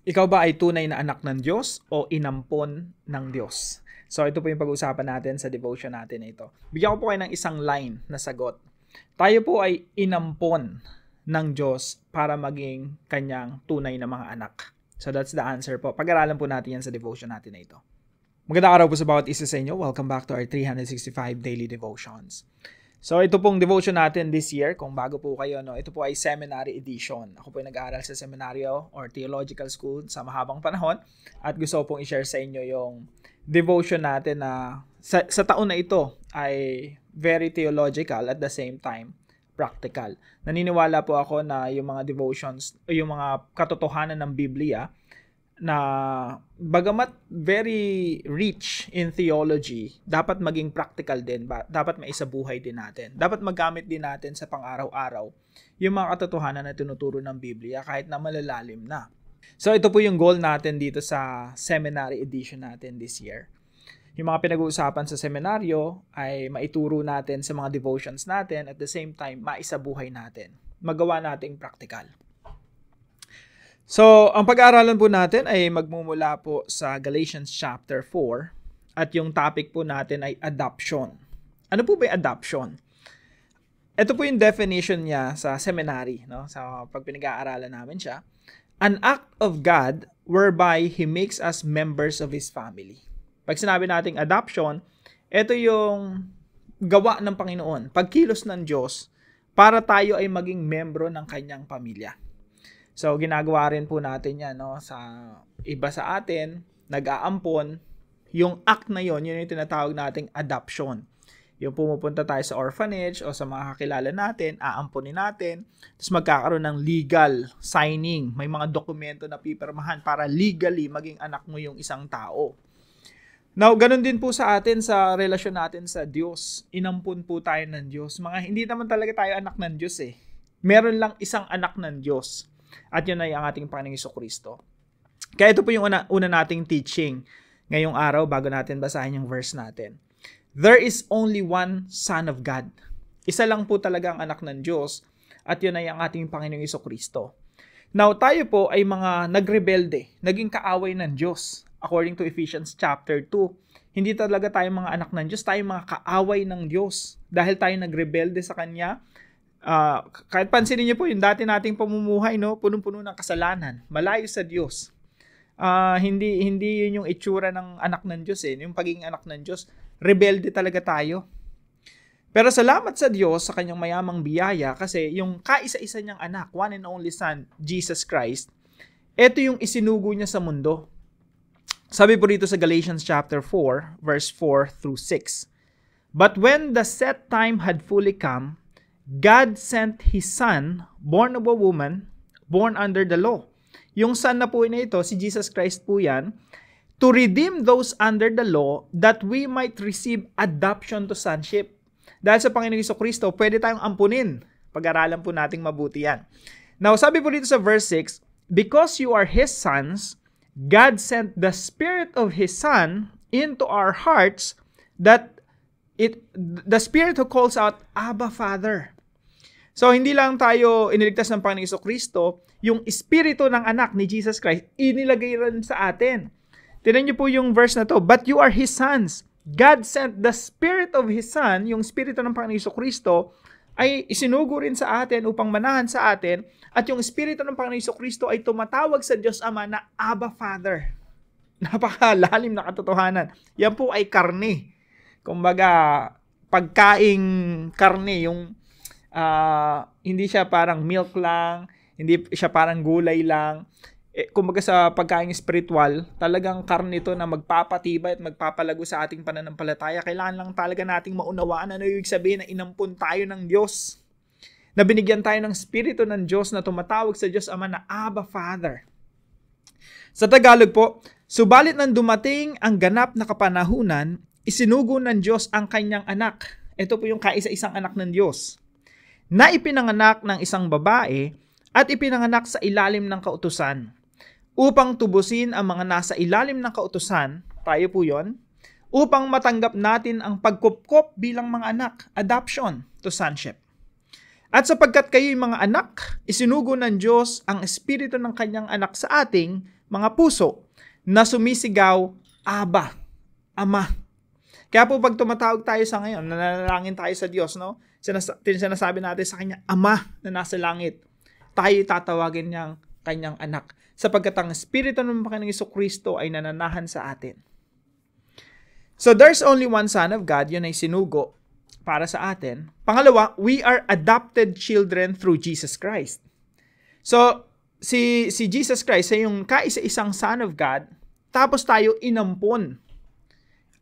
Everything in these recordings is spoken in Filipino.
Ikaw ba ay tunay na anak ng Diyos o inampon ng Diyos? So ito po yung pag-uusapan natin sa devotion natin na ito. Bigyan ko po kayo ng isang line na sagot. Tayo po ay inampon ng Diyos para maging kanyang tunay na mga anak. So that's the answer po. Pag-aralan po natin yan sa devotion natin na ito. Magandang araw po sa bawat isa sa inyo. Welcome back to our 365 daily devotions. So ito pong devotion natin this year, kung bago po kayo, ito po ay seminary edition. Ako po ay nag-aaral sa seminaryo or theological school sa mahabang panahon at gusto pong i-share sa inyo yung devotion natin na sa taon na ito ay very theological at the same time practical. Naniniwala po ako na yung mga devotions o yung mga katotohanan ng Biblia na bagamat very rich in theology, dapat maging practical din. Dapat maisabuhay din natin. Dapat magamit din natin sa pang-araw-araw yung mga katotohanan na tinuturo ng Biblia kahit na malalalim na. So ito po yung goal natin dito sa seminary edition natin this year. Yung mga pinag-uusapan sa seminaryo ay maituro natin sa mga devotions natin at the same time maisabuhay natin. Magawa nating practical. So, ang pag-aaralan po natin ay magmumula po sa Galatians chapter 4 at yung topic po natin ay adoption. Ano po ba yung adoption? Ito po yung definition niya sa seminary, sa pag pinag-aaralan namin siya. An act of God whereby He makes us members of His family. Pag sinabi nating adoption, ito yung gawa ng Panginoon, pagkilos ng Diyos para tayo ay maging membro ng kanyang pamilya. So, ginagawa rin po natin yan sa iba sa atin, nag-aampon. Yung act na yon, yun yung tinatawag nating adoption. Yung pumupunta tayo sa orphanage o sa mga kakilala natin, aamponin natin, tapos magkakaroon ng legal signing. May mga dokumento na pipirmahan para legally maging anak mo yung isang tao. Now, ganun din po sa atin sa relasyon natin sa Diyos. Inampun po tayo ng Diyos. Hindi naman talaga tayo anak ng Diyos eh. Meron lang isang anak ng Diyos. At yun ay ang ating Panginoong Jesucristo. Kaya ito po yung una nating teaching ngayong araw bago natin basahin yung verse natin. There is only one Son of God. Isa lang po talaga ang anak ng Diyos at yun ay ang ating Panginoong Jesucristo. Now tayo po ay mga nagrebelde, naging kaaway ng Diyos. According to Ephesians chapter 2, hindi talaga tayo mga anak ng Diyos, tayo mga kaaway ng Diyos. Dahil tayo nagrebelde sa Kanya, kahit pansinin niyo po yung dati nating pamumuhay, punong-puno ng kasalanan, malayo sa Diyos. Hindi yun yung itsura ng anak ng Diyos yung pagiging anak ng Diyos, rebelde talaga tayo. Pero salamat sa Diyos sa kanyang mayamang biyaya kasi yung kaisa-isa niyang anak, one and only Son, Jesus Christ, ito yung isinugo niya sa mundo. Sabi po dito sa Galatians chapter 4, verse 4 through 6. But when the set time had fully come, God sent His Son, born of a woman, born under the law. Yung Son na po na ito, si Jesus Christ po yan, to redeem those under the law that we might receive adoption to sonship. Dahil sa Panginoong Jesucristo, pwede tayong ampunin. Pag-aralan po nating mabuti yan. Now, sabi po dito sa verse 6, because you are His sons, God sent the Spirit of His Son into our hearts that the Spirit who calls out, Abba, Father. So, hindi lang tayo iniligtas ng Panginoong Jesucristo, yung espiritu ng anak ni Jesus Christ, inilagay rin sa atin. Tingnan niyo po yung verse na to, but you are His sons. God sent the Spirit of His Son, yung espiritu ng Panginoong Jesucristo, ay isinugo rin sa atin upang manahan sa atin, at yung espiritu ng Panginoong Jesucristo ay tumatawag sa Diyos Ama na Abba, Father. Napakalalim na katotohanan. Yan po ay karne. Kumbaga, pagkaing karne, yung hindi siya parang milk lang, hindi siya parang gulay lang. Kumbaga sa pagkain spiritual, talagang karne ito na magpapatibay at magpapalago sa ating pananampalataya. Kailangan lang talaga nating maunawaan ano yung sabihin na inampun tayo ng Diyos. Na binigyan tayo ng Espiritu ng Diyos na tumatawag sa Diyos Ama na Abba, Father. Sa Tagalog po, subalit nang dumating ang ganap na kapanahunan, isinugo ng Diyos ang kanyang anak. Ito po yung kaisa-isang anak ng Diyos. Na ipinanganak ng isang babae at ipinanganak sa ilalim ng kautusan upang tubusin ang mga nasa ilalim ng kautusan, tayo po yon, upang matanggap natin ang pagkupkop bilang mga anak, adoption to sonship. At sapagkat kayo'y mga anak, isinugo ng Diyos ang espiritu ng kanyang anak sa ating mga puso na sumisigaw, Aba, Ama. Kaya po pag tumatawag tayo sa ngayon, nanalangin tayo sa Diyos, no? Sinasabi natin sa Kanya, Ama na nasa langit. Tayo tatawagin niyang Kanyang anak. Sapagkat ang Espiritu ng Panginoong Jesucristo ay nananahan sa atin. So there's only one Son of God, yun ay sinugo para sa atin. Pangalawa, we are adopted children through Jesus Christ. So, si Jesus Christ ay yung kaisa-isang Son of God, tapos tayo inampon.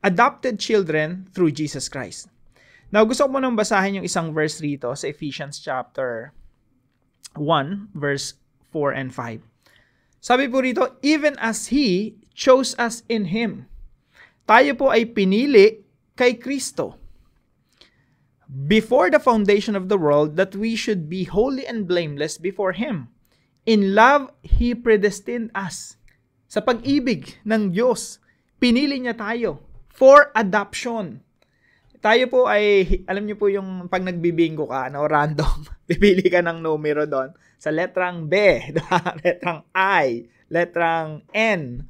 Adopted children through Jesus Christ. Now, gusto ko mo nang basahin yung isang verse rito sa Ephesians chapter 1, verse 4 and 5. Sabi po rito, even as He chose us in Him. Tayo po ay pinili kay Kristo. Before the foundation of the world, that we should be holy and blameless before Him. In love, He predestined us. Sa pag-ibig ng Diyos, pinili niya tayo for adoption. Tayo po ay, alam niyo po yung pag nagbibingo ka, no, random, pipili ka ng numero doon. Sa letrang B, letrang I, letrang N.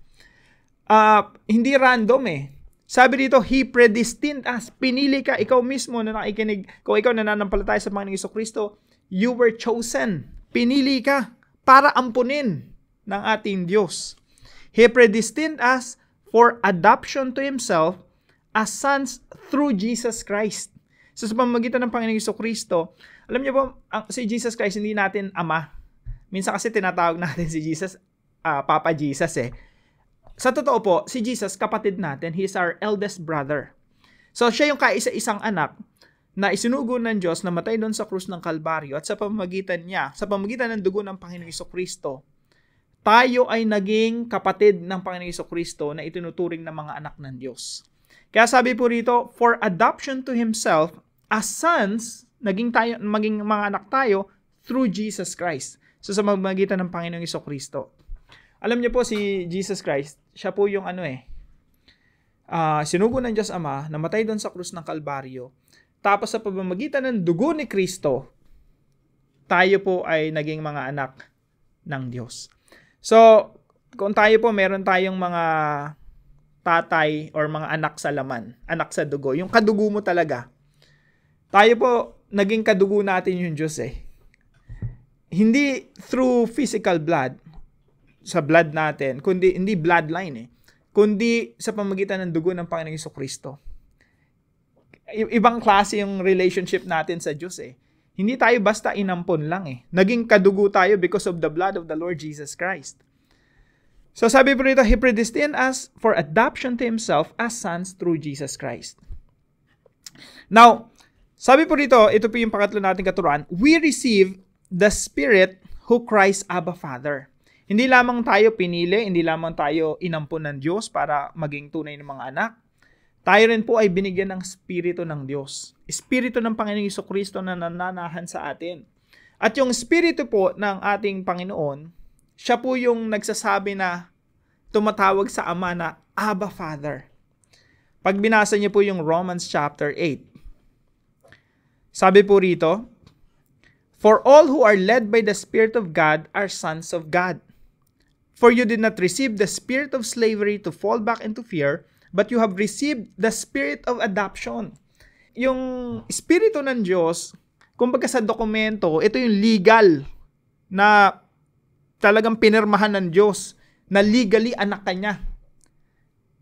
Hindi random eh. Sabi dito, He predestined us. Pinili ka, ikaw mismo na nakikinig. Kung ikaw nananampalataya sa Panginoong Jesucristo, you were chosen. Pinili ka para ampunin ng ating Diyos. He predestined us for adoption to Himself as sons through Jesus Christ. So sa pamamagitan ng Panginoong Jesucristo, alam niyo po, si Jesus Christ hindi natin ama. Minsan kasi tinatawag natin si Jesus, Papa Jesus eh. Sa totoo po, si Jesus, kapatid natin, He is our eldest brother. So siya yung kaisa-isang anak na isinugo ng Diyos na matay doon sa krus ng Kalbaryo at sa pamamagitan niya, sa pamamagitan ng dugo ng Panginoong Jesucristo, tayo ay naging kapatid ng Panginoong Jesucristo na itinuturing na mga anak ng Diyos. Kaya sabi po rito, for adoption to Himself, as sons, maging mga anak tayo through Jesus Christ. So sa pamamagitan ng Panginoong Jesucristo. Alam niyo po si Jesus Christ, siya po yung sinugo ng Diyos Ama, namatay doon sa krus ng Kalbaryo. Tapos sa pamamagitan ng dugo ni Kristo, tayo po ay naging mga anak ng Diyos. So, kung tayo po, meron tayong mga tatay or mga anak sa laman, anak sa dugo, yung kadugo mo talaga. Tayo po, naging kadugo natin yung Diyos eh. Hindi through physical blood, sa blood natin, kundi hindi bloodline eh, kundi sa pamamagitan ng dugo ng Panginoong Jesucristo. Ibang klase yung relationship natin sa Diyos eh. Hindi tayo basta inampon lang eh. Naging kadugo tayo because of the blood of the Lord Jesus Christ. So sabi po rito, He predestined us for adoption to Himself as sons through Jesus Christ. Now, sabi po rito, ito po yung pangatlo nating katuruan, we receive the Spirit who cries, Abba, Father. Hindi lamang tayo pinili, hindi lamang tayo inampon ng Diyos para maging tunay ng mga anak. Tayo rin po ay binigyan ng Espiritu ng Diyos. Espiritu ng Panginoong Jesucristo na nananahan sa atin. At yung Espiritu po ng ating Panginoon, siya po yung nagsasabi na tumatawag sa Ama na Abba, Father. Pag binasa niyo po yung Romans chapter 8, sabi po rito, for all who are led by the Spirit of God are sons of God. For you did not receive the spirit of slavery to fall back into fear, but you have received the spirit of adoption. Yung Espiritu ng Diyos, kumbaga sa dokumento, ito yung legal na talagang pinirmahan ng Diyos na legally anak ka niya.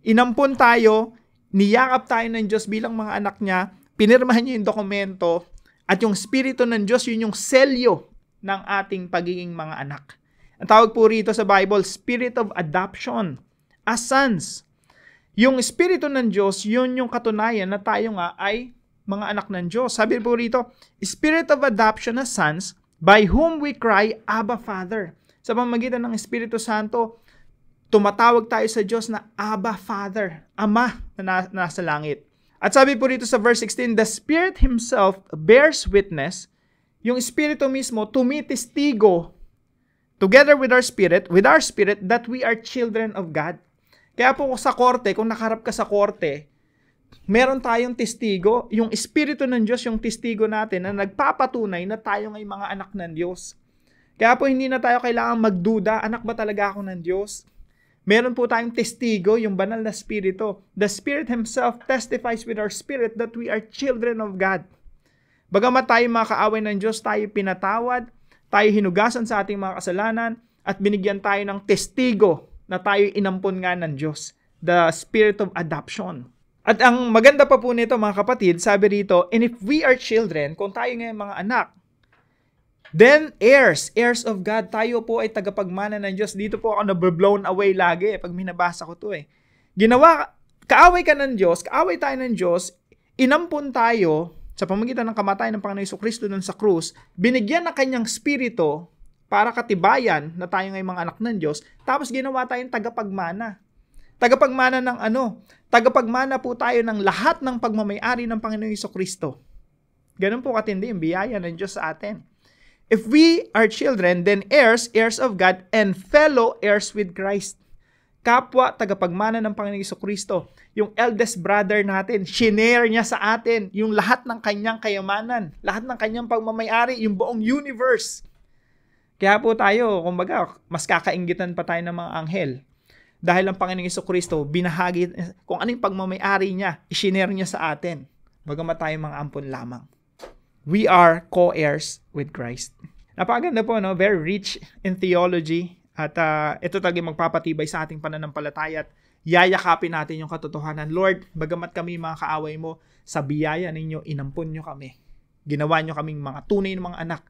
Inampon tayo, niyakap tayo ng Diyos bilang mga anak niya, pinirmahan niya yung dokumento, at yung Espiritu ng Diyos, yun yung selyo ng ating pagiging mga anak. Ang tawag po rito sa Bible, Spirit of Adoption as sons. Yung Espiritu ng Diyos, yun yung katunayan na tayo nga ay mga anak ng Diyos. Sabi po rito, Spirit of Adoption as sons, by whom we cry, Abba, Father. Sa pamamagitan ng Espiritu Santo, tumatawag tayo sa Diyos na Abba, Father, Ama na nasa langit. At sabi po rito sa verse 16, the Spirit Himself bears witness, yung Espiritu mismo tumitestigo together with our spirit, that we are children of God. Kaya po sa korte, kung nakaharap ka sa korte, meron tayong testigo, yung Espiritu ng Diyos, yung testigo natin na nagpapatunay na tayo ay mga anak ng Diyos. Kaya po hindi na tayo kailangan magduda, anak ba talaga ako ng Diyos? Meron po tayong testigo, yung banal na Espiritu. The Spirit Himself testifies with our spirit that we are children of God. Bagamat tayo mga kaaway ng Diyos, tayo pinatawad, tayo hinugasan sa ating mga kasalanan, at binigyan tayo ng testigo na tayo inampon nga ng Diyos. The Spirit of Adoption. At ang maganda pa po nito mga kapatid, sabi rito, and if we are children, kung tayo ngayon mga anak, then heirs of God, tayo po ay tagapagmana ng Diyos. Dito po ako na-blown away lagi pag minabasa ko to kaaway ka ng Diyos, kaaway tayo ng Diyos, inampun tayo sa pamamagitan ng kamatayan ng Panginoon Jesucristo dun sa krus, binigyan ng kanyang spirito para katibayan na tayo ngay mga anak ng Diyos, tapos ginawa tayong tagapagmana. Tagapagmana ng ano? Tagapagmana po tayo ng lahat ng pagmamayari ng Panginoon Jesucristo. Ganun po katindi yung biyaya ng Diyos sa atin. If we are children, then heirs of God, and fellow heirs with Christ. Kapwa, tagapagmana ng Panginoong Jesucristo. Yung eldest brother natin, shinare niya sa atin yung lahat ng kanyang kayamanan, lahat ng kanyang pagmamayari, yung buong universe. Kaya po tayo, kumbaga, mas kakainggitan pa tayo ng mga anghel. Dahil ang Panginoong Jesucristo, binahagi, kung ano yung pagmamayari niya, ishinare niya sa atin. Bagamat tayo mga ampon lamang. We are co-heirs with Christ. Napakaganda po, no? Very rich in theology. At ito talaga magpapatibay sa ating pananampalataya at yayakapin natin yung katotohanan. Lord, bagamat kami mga kaaway mo, sa biyaya ninyo, inampun nyo kami. Ginawa nyo kaming mga tunay na mga anak.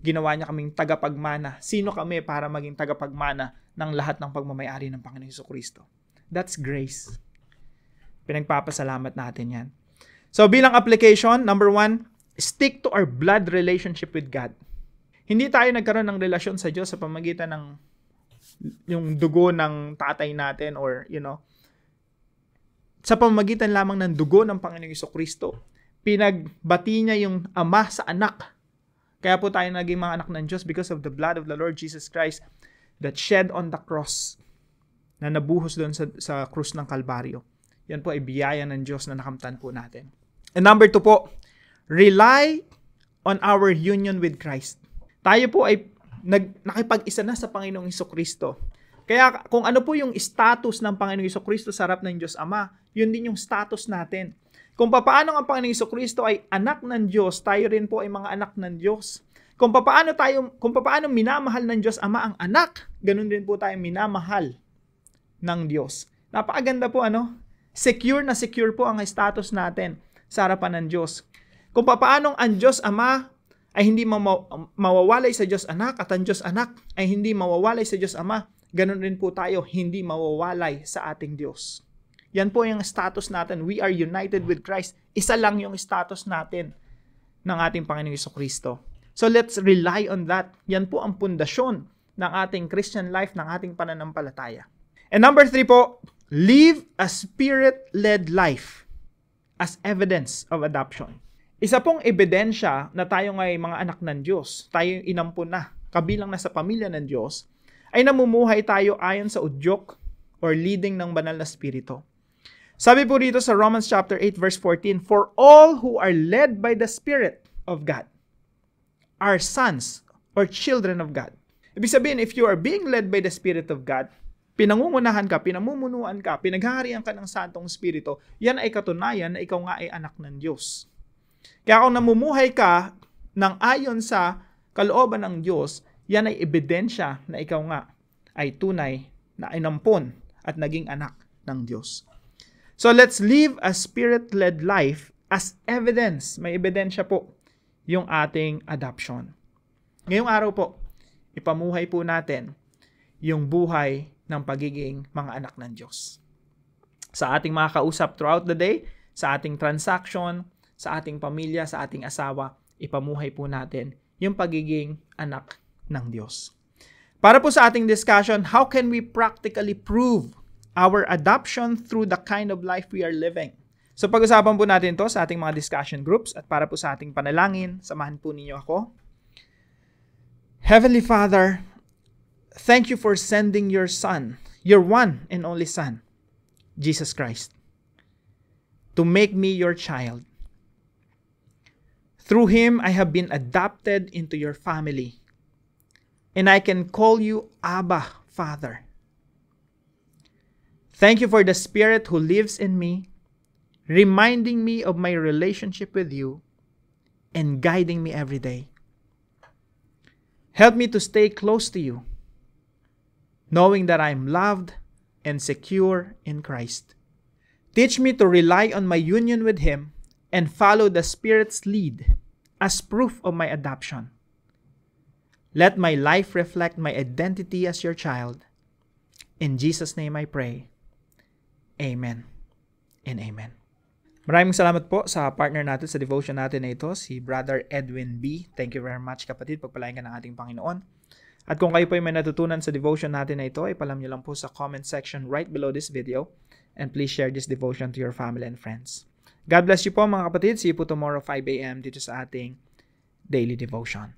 Ginawa niya kaming tagapagmana. Sino kami para maging tagapagmana ng lahat ng pagmamayari ng Panginoon Jesucristo? That's grace. Pinagpapasalamat natin yan. So bilang application, number 1, stick to our blood relationship with God. Hindi tayo nagkaroon ng relasyon sa Diyos sa pamamagitan ng yung dugo ng tatay natin or sa pamamagitan lamang ng dugo ng Panginoong Jesucristo. Pinagbati niya yung ama sa anak. Kaya po tayo naging mga anak ng Diyos because of the blood of the Lord Jesus Christ that shed on the cross, na nabuhos doon sa krus ng Kalbaryo. Yan po ay biyaya ng Diyos na nakamtan po natin. And number 2 po, rely on our union with Christ. Tayo po ay nakipag-isa na sa Panginoong Jesucristo. Kaya kung ano po yung status ng Panginoong Jesucristo sa harap ng Diyos Ama, yun din yung status natin. Kung papaano ang Panginoong Jesucristo ay anak ng Diyos, tayo rin po ay mga anak ng Diyos. Kung papaano minamahal ng Diyos Ama ang anak, ganun din po tayo minamahal ng Diyos. Napakaganda po secure na secure po ang status natin sa harapan ng Diyos. Kung papaano ang Diyos Ama ay hindi mawawalay sa Diyos Anak at ang Diyos Anak ay hindi mawawalay sa Diyos Ama, ganun rin po tayo hindi mawawalay sa ating Diyos. Yan po yung status natin. We are united with Christ. Isa lang yung status natin ng ating Panginoong Jesucristo. So let's rely on that. Yan po ang pundasyon ng ating Christian life, ng ating pananampalataya. And number 3 po, live a Spirit-led life as evidence of adoption. Isa pong ebidensya na tayo ngay mga anak ng Diyos, tayo inampun na, kabilang na sa pamilya ng Diyos, ay namumuhay tayo ayon sa udyok or leading ng banal na Espiritu. Sabi po dito sa Romans chapter 8 verse 14, for all who are led by the Spirit of God are sons or children of God. Ibig sabihin, if you are being led by the Spirit of God, pinangungunahan ka, pinamumunuan ka, pinaghaharian ka ng Santong Espiritu, yan ay katunayan na ikaw nga ay anak ng Diyos. Kaya kung namumuhay ka ng ayon sa kalooban ng Diyos, yan ay ebidensya na ikaw nga ay tunay na inampon at naging anak ng Diyos. So let's live a Spirit-led life as evidence. May ebidensya po yung ating adoption. Ngayong araw po, ipamuhay po natin yung buhay ng pagiging mga anak ng Diyos. Sa ating mga kausap throughout the day, sa ating transaction, sa ating pamilya, sa ating asawa, ipamuhay po natin yung pagiging anak ng Diyos. Para po sa ating discussion, how can we practically prove our adoption through the kind of life we are living? So pag-usapan po natin to sa ating mga discussion groups at para po sa ating panalangin, samahan po ninyo ako. Heavenly Father, thank you for sending your Son, your one and only Son, Jesus Christ, to make me your child. Through Him, I have been adopted into your family, and I can call you Abba, Father. Thank you for the Spirit who lives in me, reminding me of my relationship with you and guiding me every day. Help me to stay close to you, knowing that I am loved and secure in Christ. Teach me to rely on my union with Him and follow the Spirit's lead as proof of my adoption. Let my life reflect my identity as your child. In Jesus' name I pray. Amen and amen. Maraming salamat po sa partner natin sa devotion natin na ito, si Brother Edwin B. Thank you very much, kapatid. Pagpalain ka ng ating Panginoon. At kung kayo po ay may natutunan sa devotion natin na ito, ay palam nyo lang po sa comment section right below this video. And please share this devotion to your family and friends. God bless you po mga kapatid. See you po tomorrow 5 a.m. dito sa ating daily devotion.